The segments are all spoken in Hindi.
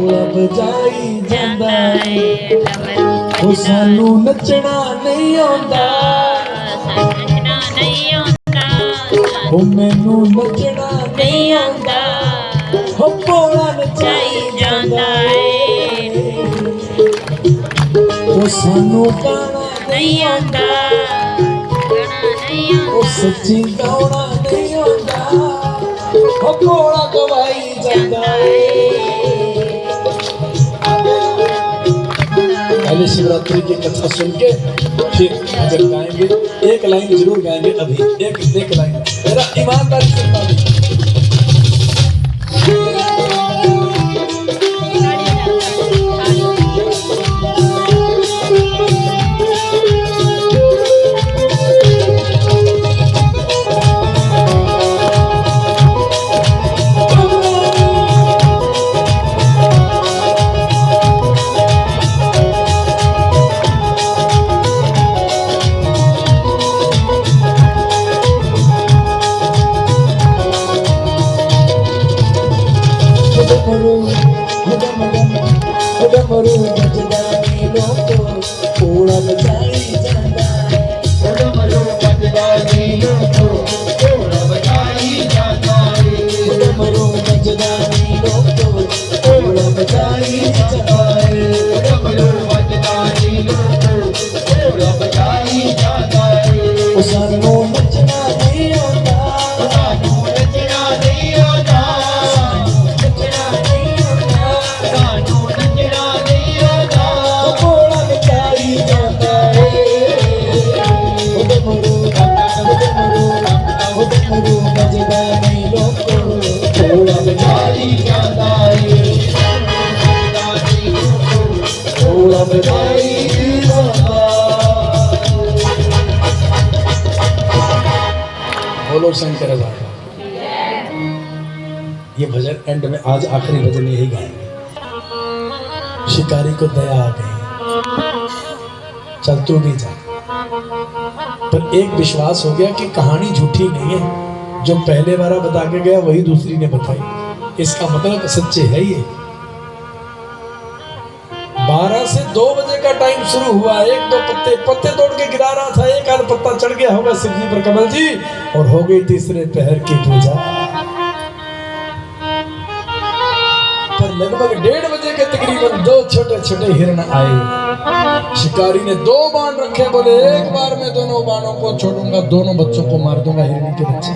ढोला बजाई जांदा ओ सानू नचना नहीं आंदा ओ मैनू नचना नहीं आंदा ओ ढोला नचाई जांदा ओ सानू गाना नहीं आंदा ओ सच्ची गाना नहीं आंदा ओ ढोला गवाई जांदा पहले शिवरात्रि की कथा सुन के फिर भजन गाएंगे। एक लाइन जरूर गाएंगे अभी, एक लाइन मेरा ईमानदारी से ताली। बोलो शंकर भगवान। ये भजन एंड में आज आखिरी भजन यही गाएंगे। शिकारी को दया आ गई, चल तू भी जा। पर एक विश्वास हो गया कि कहानी झूठी नहीं है, जो पहले बार बता के गया वही दूसरी ने बताई, इसका मतलब सच्चे है ये। 12 से 2 बजे का टाइम शुरू हुआ। 1-2 पत्ते तोड़ के गिरा रहा था, एक आध पत्ता चढ़ गया होगा शिव जी पर कमल जी, और हो गई तीसरे पहर की पूजा। पर लगभग 1:30 बजे के तकरीबन 2 छोटे हिरण आए। शिकारी ने 2 बाण रखे, बोले एक बार में दोनों बाणों को छोड़ूंगा, दोनों बच्चों को मार दूंगा, हिरण के बच्चे।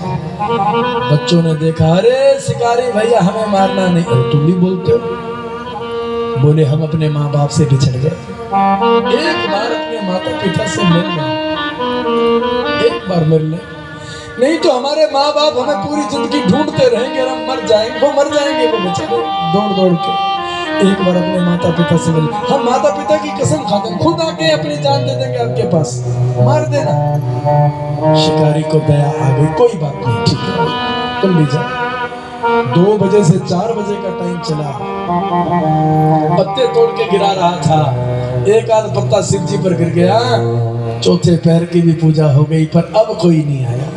बच्चों ने देखा, अरे शिकारी भैया हमें मारना नहीं। अरे तुम भी बोलते हो? बोले हम अपने माँ बाप से बिछड़ गए, एक बार अपने माता पिता से मिल ले, एक बार मिल ले, नहीं तो हमारे माँ बाप हमें पूरी जिंदगी ढूंढते रहेंगे और हम मर जाएंगे। वो मर जाएंगे वो बेचारे दौड़ के। एक बार अपने माता पिता से मिल, हम माता पिता की कसम खाते हैं खुद आके अपनी जान दे देंगे आपके पास, मार देना। शिकारी को दया आ गई, कोई बात नहीं, ठीक है तुम भी जाओ। 2 बजे से 4 बजे का टाइम चला, पत्ते तोड़ के गिरा रहा था, एक आध पत्ता शिव जी पर गिर गया, चौथे पैर की भी पूजा हो गई, पर अब कोई नहीं आया।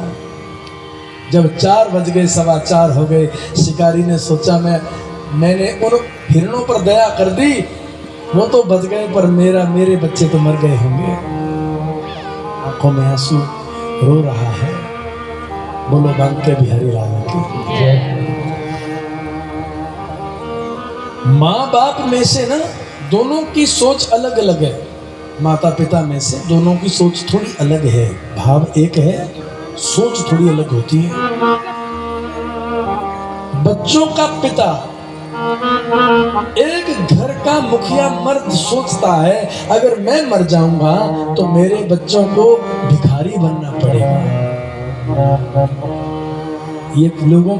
जब 4 बज गए, 4:15 हो गए, शिकारी ने सोचा मैंने उन हिरणों पर दया कर दी, वो तो बच गए पर मेरे बच्चे तो मर गए होंगे। आंखों में आंसू रो रहा है। बोलो बांके बिहारी लाल की। माँ बाप में से ना दोनों की सोच अलग अलग है, माता पिता में से दोनों की सोच थोड़ी अलग है, भाव एक है, सोच थोड़ी अलग होती है। बच्चों का पिता एक घर का मुखिया मर्द सोचता है अगर मैं मर जाऊंगा तो मेरे बच्चों को भिखारी बनना पड़ेगा। ये लोगों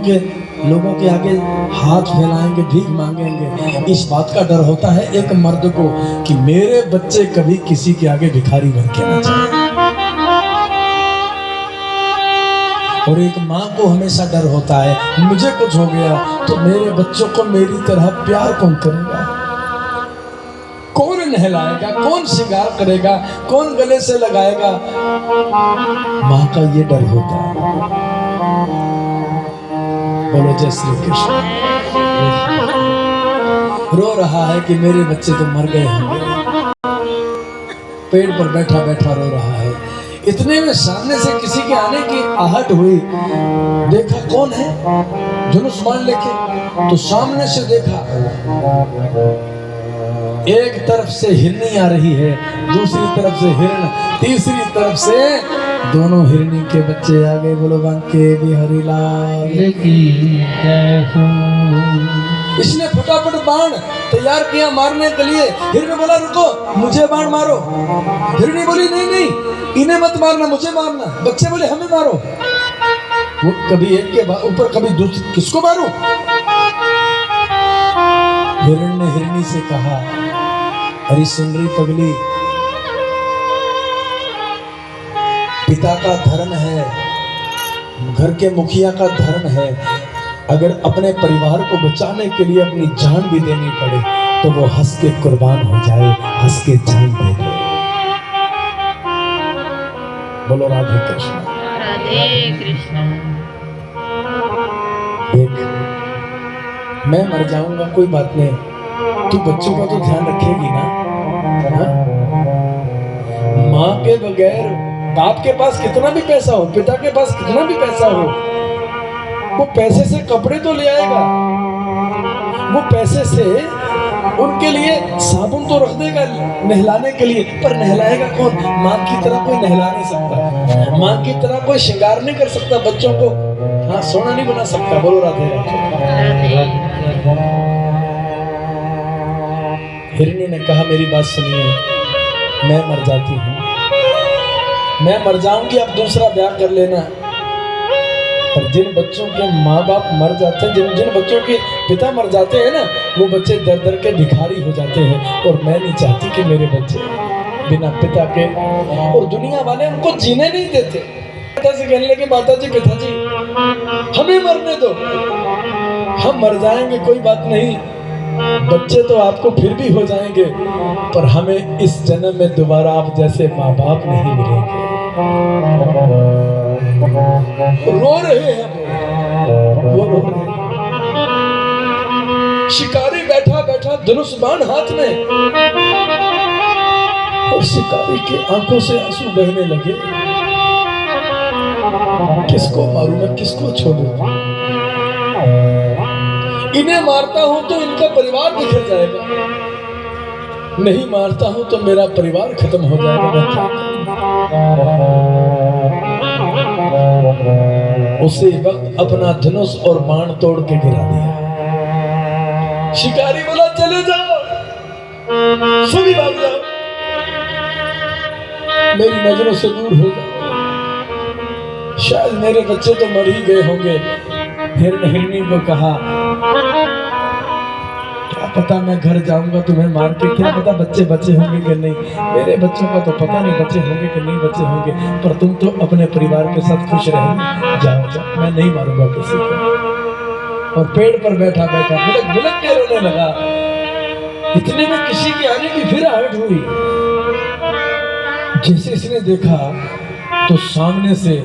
के आगे हाथ फैलाएंगे, भीख मांगेंगे, इस बात का डर होता है एक मर्द को कि मेरे बच्चे कभी किसी के आगे भिखारी बन के ना जाए। और एक माँ को हमेशा डर होता है मुझे कुछ हो गया तो मेरे बच्चों को मेरी तरह प्यार कौन करेगा, कौन नहलाएगा, कौन श्रृंगार करेगा, कौन गले से लगाएगा। माँ का ये डर होता है। बोलो जय श्री कृष्ण। रो रहा है कि मेरे बच्चे तो मर गए होंगे, पेड़ पर बैठा बैठा रो रहा है। इतने में सामने से किसी के आने की आहट हुई। देखा कौन है, जुलूस मान लेके, तो सामने से देखा एक तरफ से हिरनी आ रही है, दूसरी तरफ से हिरण, तीसरी तरफ से दोनों हिरनी के बच्चे आ गए। बोलो बांके बिहारी लाल की जय हो। इसने फटाफट बाण तैयार किया मारने के लिए। हिरण बोला रुको, मुझे बाण मारो। हिरनी बोली नहीं नहीं, इन्हें मत मारना, मुझे मारना। बच्चे बोले हमें मारो। वो कभी एक के ऊपर कभी दूसरे, किसको मारूं? हिरण ने हिरनी से कहा, अरे सुंदरी पगली, पिता का धर्म है, घर के मुखिया का धर्म है, अगर अपने परिवार को बचाने के लिए अपनी जान भी देनी पड़े तो वो हंस के कुर्बान हो जाए, हंस के जान दे दे। बोलो राधे कृष्ण। राधे कृष्ण। देख, मैं मर जाऊंगा कोई बात नहीं, तू बच्चों का तो ध्यान रखेगी ना? माँ के बगैर, बाप के पास कितना भी पैसा हो, पिता के पास कितना भी पैसा हो, वो पैसे से कपड़े तो ले आएगा, वो पैसे से उनके लिए साबुन तो रख देगा नहलाने के लिए, पर नहलाएगा कौन? माँ की तरह कोई नहला नहीं सकता, माँ की तरह कोई श्रृंगार नहीं कर सकता बच्चों को, हाँ सोना नहीं बना सकता। बोलो राधे। हिरनी ने कहा मेरी बात सुनिए, मैं मर जाती हूँ, मैं मर जाऊंगी, आप दूसरा ब्याह कर लेना। पर जिन बच्चों के माँ बाप मर जाते हैं, जिन बच्चों के पिता मर जाते हैं ना, वो बच्चे दर दर के भिखारी हो जाते हैं। और मैं नहीं चाहती कि मेरे बच्चे बिना पिता के, और दुनिया वाले उनको जीने नहीं देते। पिता से कहने लगे माताजी पिताजी हमें मरने दो, हम मर जाएंगे कोई बात नहीं, बच्चे तो आपको फिर भी हो जाएंगे, पर हमें इस जन्म में दोबारा आप जैसे माँ बाप नहीं मिलेंगे। रो रहे हैं वो रो रहे हैं। शिकारी बैठा बैठा धनुष बाण हाथ में, और शिकारी के आंखों से आंसू बहने लगे। किसको मारूं मैं, किसको छोड़ूं? इन्हें मारता हूं तो इनका परिवार बिखर जाएगा, नहीं मारता हूं तो मेरा परिवार खत्म हो जाएगा। उसी वक्त अपना धनुष और बाण तोड़ के गिरा दिया। शिकारी बोला चले जाओ, सभी भाग जाओ, मेरी नजरों से दूर हो जाओ, शायद मेरे बच्चे तो मर ही गए होंगे। हिरनी को कहा क्या पता मैं घर जाऊंगा तुम्हें मार के, क्या पता बच्चे बच्चे होंगे कि नहीं, मेरे बच्चों का तो पता नहीं बच्चे होंगे कि नहीं बच्चे होंगे, पर तुम तो अपने परिवार के साथ खुश रहना, जाओ जाओ, मैं नहीं मारूंगा किसी को। और पेड़ पर बैठा बैठा बुलक बुलक के रोने लगा। इतने में किसी के आने की फिर आहट हुई। जैसे इसने देखा तो सामने से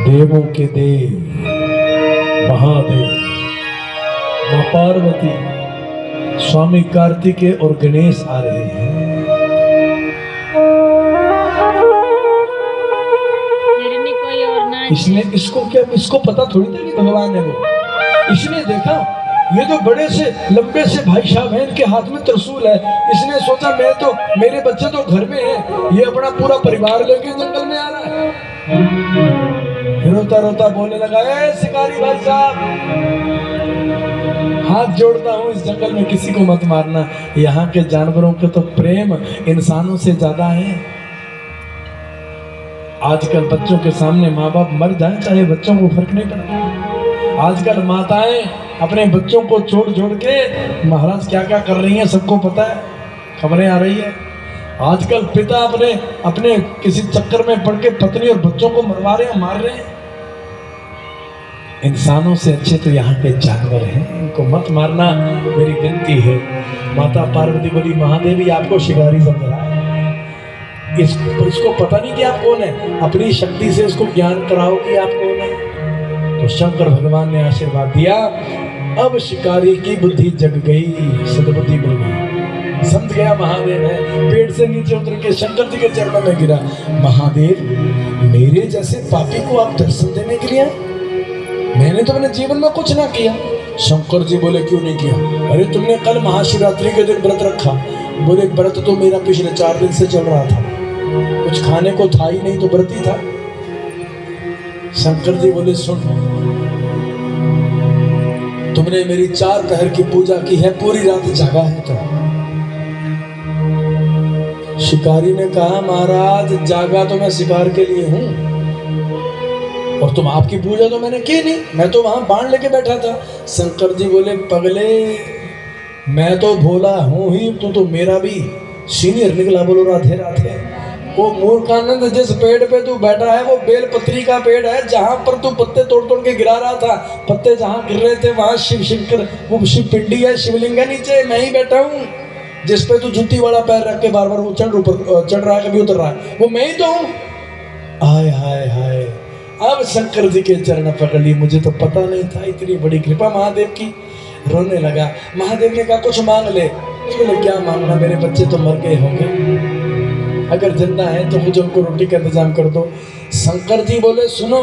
देवों के देव महादेव, मां पार्वती, स्वामी कार्तिकेय और गणेश आ रहे हैं। कोई और ना, इसने इसको क्या, इसको पता थोड़ी था कि भगवान है वो। इसने देखा ये तो बड़े से लंबे से भाई साहब हैं, इनके हाथ में त्रिशूल है। इसने सोचा मैं तो, मेरे बच्चे तो घर में हैं, ये अपना पूरा परिवार लेके जंगल में आ रहा है। रोता रोता बोलने लगा, ए शिकारी भाई साहब, हाथ जोड़ता हूँ, इस जंगल में किसी को मत मारना, यहाँ के जानवरों के तो प्रेम इंसानों से ज्यादा है। आजकल बच्चों के सामने माँ बाप मर जाए चाहे बच्चों को फर्क नहीं पड़ता। आजकल माताएं अपने बच्चों को छोड़ छोड़ के महाराज क्या क्या कर रही हैं सबको पता है, खबरें आ रही है। आजकल पिता अपने अपने किसी चक्कर में पड़ के पत्नी और बच्चों को मरवा रहे हैं, मार रहे हैं। इंसानों से अच्छे तो यहाँ के जानवर हैं, इनको मत मारना मेरी विनती है। माता पार्वती बोली महादेवी आपको शिकारी समझ रहा है, इसको पता नहीं कि आप कौन है, अपनी शक्ति से उसको ज्ञान कराओ कि आप कौन है। तो शंकर भगवान ने आशीर्वाद दिया, अब शिकारी की बुद्धि जग गई, सद्बुद्धि मिल गई, समझ गया महादेव है। पेड़ से नीचे उतर के शंकर जी के चरणों में गिरा। महादेव, मेरे जैसे पापी को आप दर्शन देने के लिए आए? मैंने तो अपने जीवन में कुछ ना किया। शंकर जी बोले, क्यों नहीं किया? अरे तुमने कल महाशिवरात्रि के दिन व्रत रखा। बोले, व्रत तो मेरा पिछले 4 दिन से चल रहा था, कुछ खाने को था ही नहीं, तो व्रत ही था। शंकर जी बोले, सुन, तुमने मेरी 4 पहर की पूजा की है, पूरी रात जागा है तो। शिकारी ने कहा, महाराज जागा तो मैं शिकार के लिए हूं, और तुम आपकी पूजा तो मैंने की नहीं, मैं तो वहां बाण लेके बैठा था। शंकर जी बोले, पगले, मैं तो भोला हूं ही, तो मेरा भी सीनियर निकला। बोलो राधे राधे। वो मूर्खानंद, जिस पेड़ पे तू बैठा है वो बेलपत्री का पेड़ है, जहां पर तू पत्ते तोड़ तोड़ के गिरा रहा था। पत्ते जहां गिर रहे थे वहां शिव शंकर, वो शिव पिंडी है, शिवलिंग है नीचे, मैं ही बैठा हूँ। जिस पे तू जुत्ती वाला पैर रख के बार बार वो चढ़ रहा है, कभी उतर रहा है, वो मैं ही तो हूँ। हाय हाय हाय, अब शंकर जी के चरण पकड़ लिए। मुझे तो पता नहीं था, इतनी बड़ी कृपा महादेव की। रोने लगा। महादेव ने कहा, कुछ मांग ले। बोले, क्या मांगना, मेरे बच्चे तो मर गए होंगे, अगर जिंदा है तो मुझे उनको रोटी का इंतजाम कर दो। शंकर जी बोले, सुनो,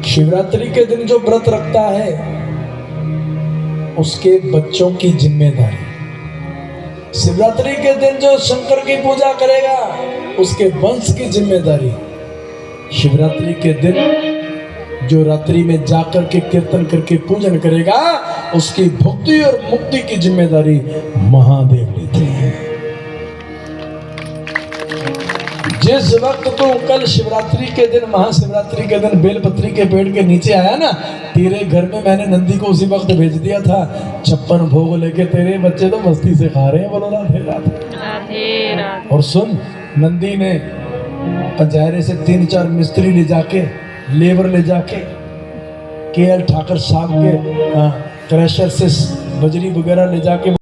शिवरात्रि के दिन जो व्रत रखता है उसके बच्चों की जिम्मेदारी, शिवरात्रि के दिन जो शंकर की पूजा करेगा उसके वंश की जिम्मेदारी, शिवरात्रि के दिन जो रात्रि में जाकर के कीर्तन करके पूजन करेगा उसकी भक्ति और मुक्ति की जिम्मेदारी महादेव लेते हैं। जिस वक्त तू कल शिवरात्रि के दिन, महाशिवरात्रि के दिन बेलपत्री के पेड़ के नीचे आया ना, तेरे घर में मैंने नंदी को उसी वक्त भेज दिया था। 56 भोग लेके तेरे बच्चे तो मस्ती से खा रहे हैं। बोलो राधे राधे। राधे राधे। और सुन, नंदी ने पंजारे से 3-4 मिस्त्री ले जाके, लेबर ले जाके, KL ठाकर साहब के क्रैशर से बजरी वगैरह ले जाके